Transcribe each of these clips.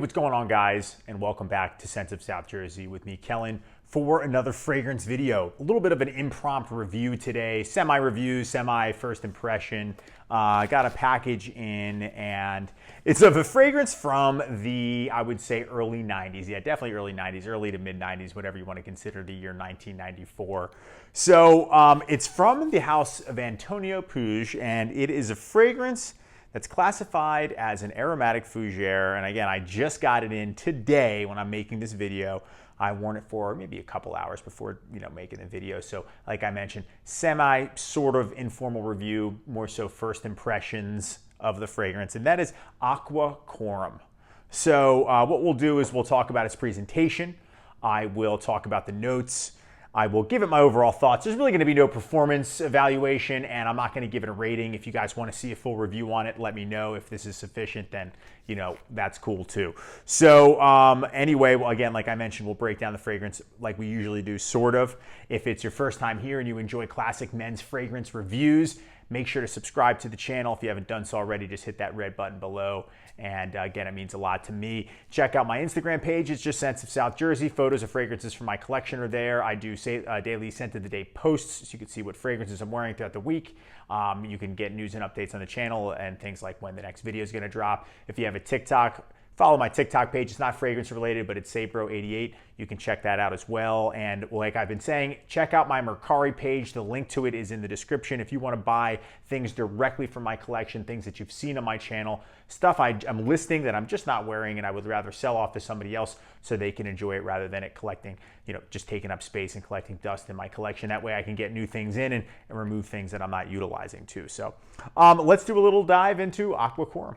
what's going on, guys, and welcome back to Scents of South Jersey with me, Kellen, for another fragrance video. A little bit of an impromptu review today, semi-review, semi-first impression. I got a package in, and it's of a fragrance from the, I would say, early 90s. Yeah, definitely early 90s, early to mid 90s, whatever you want to consider the year 1994. So it's from the house of Antonio Puig, and it is a fragrance that's classified as an aromatic fougere. And again, I just got it in today when I'm making this video. I worn it for maybe a couple hours before, making the video. So like I mentioned, semi sort of informal review, more so first impressions of the fragrance, and that is Aqua Quorum. So what we'll do is we'll talk about its presentation. I will talk about the notes. I will give it my overall thoughts. There's really going to be no performance evaluation, and I'm not going to give it a rating. If you guys want to see a full review on it, let me know. If this is sufficient, then, that's cool too. So anyway, well, again, like I mentioned, we'll break down the fragrance like we usually do, sort of. If it's your first time here and you enjoy classic men's fragrance reviews, make sure to subscribe to the channel. If you haven't done so already, just hit that red button below. And again, it means a lot to me. Check out my Instagram page. It's just Scents of South Jersey. Photos of fragrances from my collection are there. I do daily Scent of the Day posts, so you can see what fragrances I'm wearing throughout the week. You can get news and updates on the channel and things like when the next video is going to drop. If you have a TikTok, follow my TikTok page. It's not fragrance related, but it's Sabro88. You can check that out as well. And like I've been saying, check out my Mercari page. The link to it is in the description. If you want to buy things directly from my collection, things that you've seen on my channel, stuff I'm listing that I'm just not wearing and I would rather sell off to somebody else so they can enjoy it rather than it collecting, just taking up space and collecting dust in my collection. That way I can get new things in and remove things that I'm not utilizing too. So let's do a little dive into Aqua Quorum.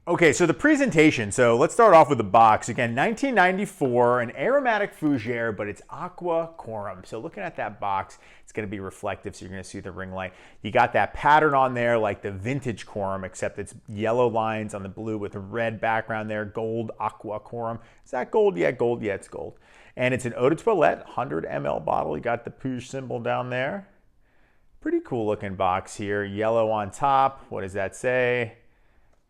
Okay, so the presentation. So let's start off with the box. Again, 1994, an aromatic fougere, but it's Aqua Quorum. So looking at that box, it's going to be reflective, so you're going to see the ring light. You got that pattern on there like the vintage Quorum, except it's yellow lines on the blue with a red background there, gold Aqua Quorum. Is that gold? Yeah, gold. Yeah, it's gold. And it's an eau de toilette, 100 ml bottle. You got the Puig symbol down there. Pretty cool looking box here. Yellow on top. What does that say?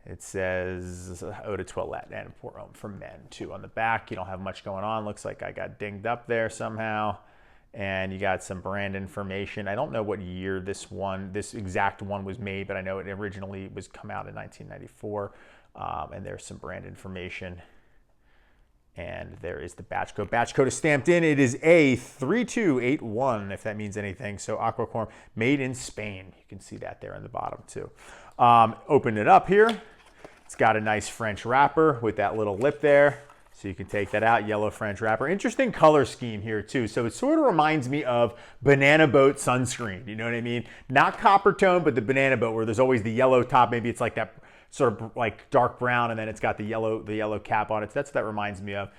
It says eau de toilette and for men too on the back. You don't have much going on. Looks like I got dinged up there somehow. And you got some brand information. I don't know what year this exact one was made, but I know it originally was come out in 1994. And there's some brand information. And there is the batch code. Batch code is stamped in. It is A3281, if that means anything. So Aqua Quorum, made in Spain. You can see that there on the bottom too. Open it up here. It's got a nice French wrapper with that little lip there. So you can take that out, yellow French wrapper. Interesting color scheme here too. So it sort of reminds me of Banana Boat sunscreen. You know what I mean? Not copper tone, but the Banana Boat where there's always the yellow top. Maybe it's like that sort of like dark brown and then it's got the yellow cap on it. So that's what that reminds me of.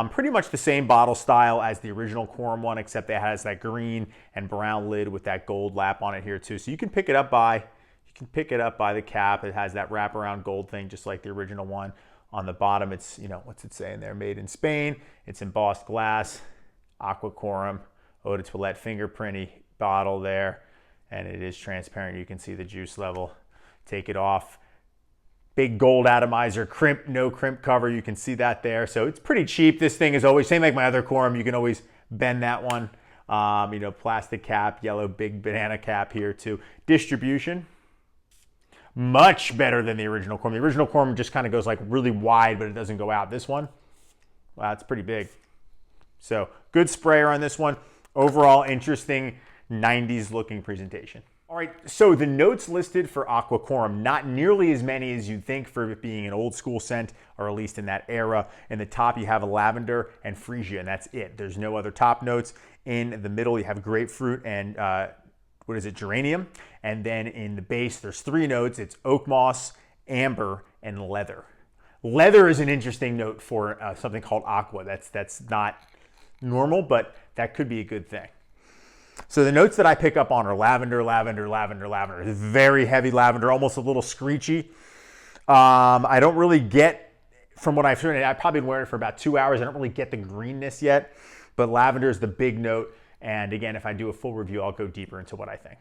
Pretty much the same bottle style as the original Quorum one, except it has that green and brown lid with that gold lap on it here too. So you can pick it up by the cap. It has that wraparound gold thing, just like the original one. On the bottom, it's, what's it saying there? Made in Spain. It's embossed glass, Aqua Quorum, eau de toilette fingerprinty bottle there. And it is transparent. You can see the juice level. Take it off. Big gold atomizer, crimp, no crimp cover. You can see that there. So it's pretty cheap. This thing is always, same like my other Quorum, you can always bend that one. Plastic cap, yellow big banana cap here too. Distribution. Much better than the original Quorum. The original Quorum just kind of goes like really wide, but it doesn't go out. This one, wow, it's pretty big. So good sprayer on this one. Overall, interesting 90s looking presentation. All right, so the notes listed for Aqua Quorum, not nearly as many as you'd think for it being an old school scent, or at least in that era. In the top, you have a lavender and freesia, and that's it. There's no other top notes. In the middle, you have grapefruit and geranium. And then in the base, there's 3 notes. It's oak moss, amber, and leather. Leather is an interesting note for something called aqua. That's not normal, but that could be a good thing. So the notes that I pick up on are lavender, lavender, lavender, lavender. It's very heavy lavender, almost a little screechy. I don't really get, from what I've heard, I've probably been wearing it for about 2 hours. I don't really get the greenness yet, but lavender is the big note. And again, if I do a full review, I'll go deeper into what I think.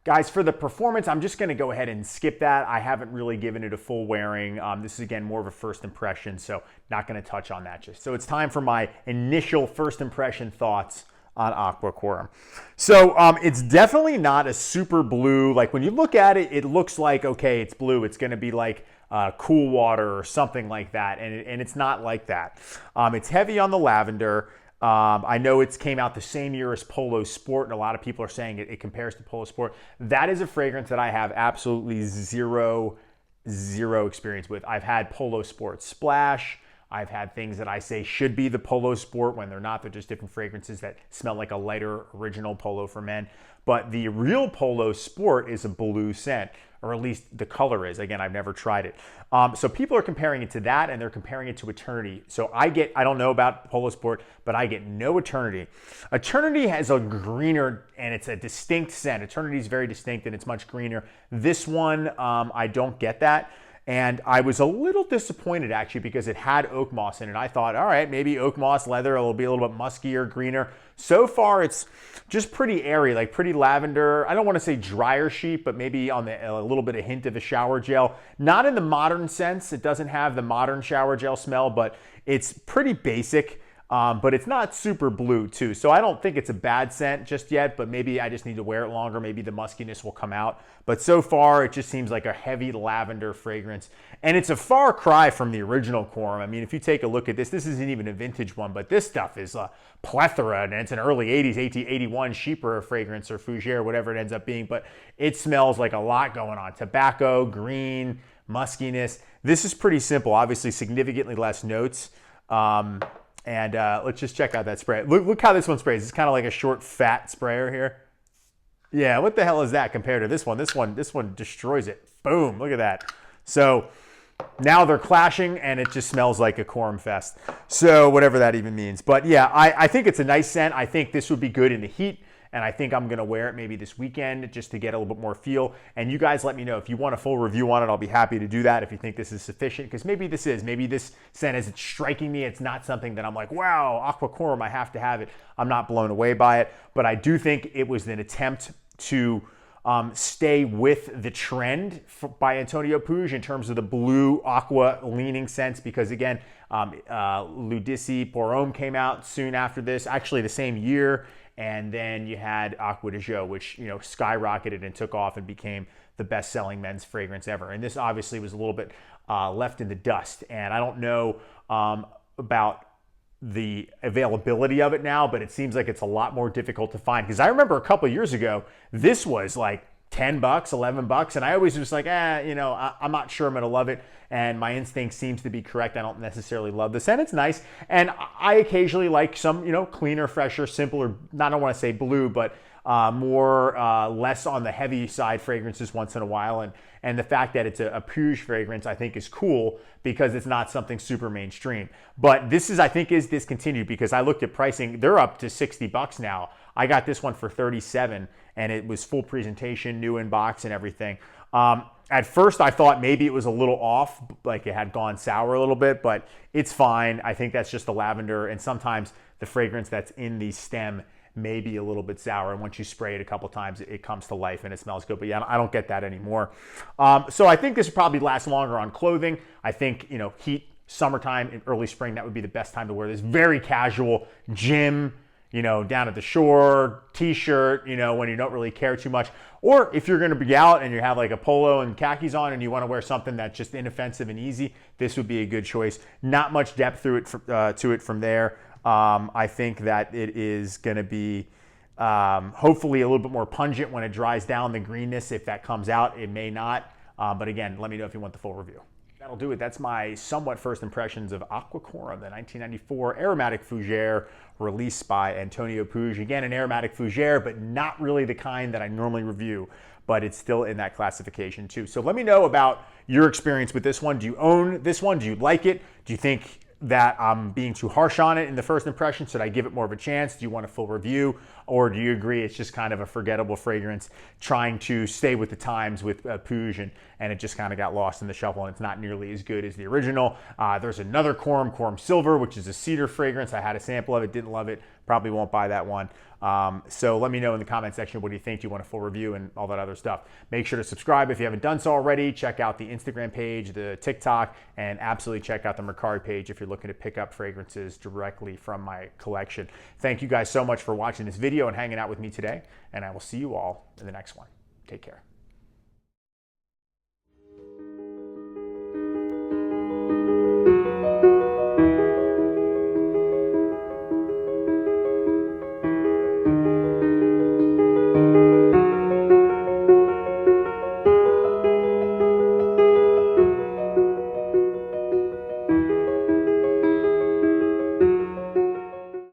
Guys, for the performance, I'm just going to go ahead and skip that. I haven't really given it a full wearing. This is, again, more of a first impression, so not going to touch on that just. So it's time for my initial first impression thoughts on Aqua Quorum. So it's definitely not a super blue. Like when you look at it, it looks like, okay, it's blue. It's going to be like cool water or something like that, and it's not like that. It's heavy on the lavender. I know it came out the same year as Polo Sport, and a lot of people are saying it compares to Polo Sport. That is a fragrance that I have absolutely zero experience with. I've had Polo Sport Splash. I've had things that I say should be the Polo Sport when they're not. They're just different fragrances that smell like a lighter original Polo for men. But the real Polo Sport is a blue scent, or at least the color is. Again, I've never tried it. So people are comparing it to that, and they're comparing it to Eternity. So I don't know about Polo Sport, but I get no Eternity. Eternity has a greener, and it's a distinct scent. Eternity is very distinct, and it's much greener. This one, I don't get that. And I was a little disappointed, actually, because it had oak moss in it. I thought, all right, maybe oak moss leather, it'll be a little bit muskier, greener. So far, it's just pretty airy, like pretty lavender. I don't want to say drier sheet, but maybe on a little bit of hint of a shower gel. Not in the modern sense. It doesn't have the modern shower gel smell, but it's pretty basic. But it's not super blue too. So I don't think it's a bad scent just yet, but maybe I just need to wear it longer. Maybe the muskiness will come out. But so far, it just seems like a heavy lavender fragrance. And it's a far cry from the original Quorum. I mean, if you take a look at this isn't even a vintage one, but this stuff is a plethora, and it's an early 80s, 81 Sheeper fragrance or fougere, whatever it ends up being. But it smells like a lot going on. Tobacco, green, muskiness. This is pretty simple. Obviously, significantly less notes. And let's just check out that spray. Look how this one sprays. It's kind of like a short, fat sprayer here. Yeah, what the hell is that compared to this one? This one destroys it. Boom, look at that. So now they're clashing, and it just smells like a Quorum fest. So whatever that even means. But yeah, I think it's a nice scent. I think this would be good in the heat. And I think I'm going to wear it maybe this weekend just to get a little bit more feel. And you guys let me know if you want a full review on it. I'll be happy to do that if you think this is sufficient, because maybe this scent is striking me. It's not something that I'm like, wow, Aqua Quorum, I have to have it. I'm not blown away by it. But I do think it was an attempt to stay with the trend by Antonio Puig in terms of the blue aqua leaning scents, because again, L'Odyssée Pour Homme came out soon after this, actually the same year. And then you had Aqua de Jo, which skyrocketed and took off and became the best-selling men's fragrance ever. And this obviously was a little bit left in the dust. And I don't know about the availability of it now, but it seems like it's a lot more difficult to find. Because I remember a couple of years ago, this was like $10, $11, and I always was like, I'm not sure I'm gonna love it. And my instinct seems to be correct. I don't necessarily love the scent. It's nice, and I occasionally like some, cleaner, fresher, simpler. I don't want to say blue, but less on the heavy side fragrances once in a while. And the fact that it's a Puig fragrance, I think, is cool because it's not something super mainstream. But this I think is discontinued, because I looked at pricing. They're up to $60 now. I got this one for $37, and it was full presentation, new in box and everything. At first, I thought maybe it was a little off, like it had gone sour a little bit, but it's fine. I think that's just the lavender, and sometimes the fragrance that's in the stem may be a little bit sour, and once you spray it a couple times, it comes to life and it smells good. But yeah, I don't get that anymore. So I think this would probably last longer on clothing. I think, heat, summertime, and early spring, that would be the best time to wear this. Very casual, gym, down at the shore, t-shirt, when you don't really care too much. Or if you're going to be out and you have like a polo and khakis on and you want to wear something that's just inoffensive and easy, this would be a good choice. Not much depth to it from there. I think that it is going to be hopefully a little bit more pungent when it dries down, the greenness. If that comes out, it may not. But again, let me know if you want the full review. That'll do it. That's my somewhat first impressions of Aqua Quorum, the 1994 aromatic fougere released by Antonio Puig. Again, an aromatic fougere, but not really the kind that I normally review, but it's still in that classification too. So let me know about your experience with this one. Do you own this one? Do you like it? Do you think that I'm being too harsh on it in the first impression? Should I give it more of a chance? Do you want a full review? Or do you agree it's just kind of a forgettable fragrance trying to stay with the times with Puig, and it just kind of got lost in the shuffle, and it's not nearly as good as the original? There's another Quorum Silver, which is a cedar fragrance. I had a sample of it, didn't love it Probably won't buy that one. So let me know in the comment section, what do you think? Do you want a full review and all that other stuff? Make sure to subscribe if you haven't done so already. Check out the Instagram page, the TikTok, and absolutely check out the Mercari page if you're looking to pick up fragrances directly from my collection. Thank you guys so much for watching this video and hanging out with me today, and I will see you all in the next one. Take care.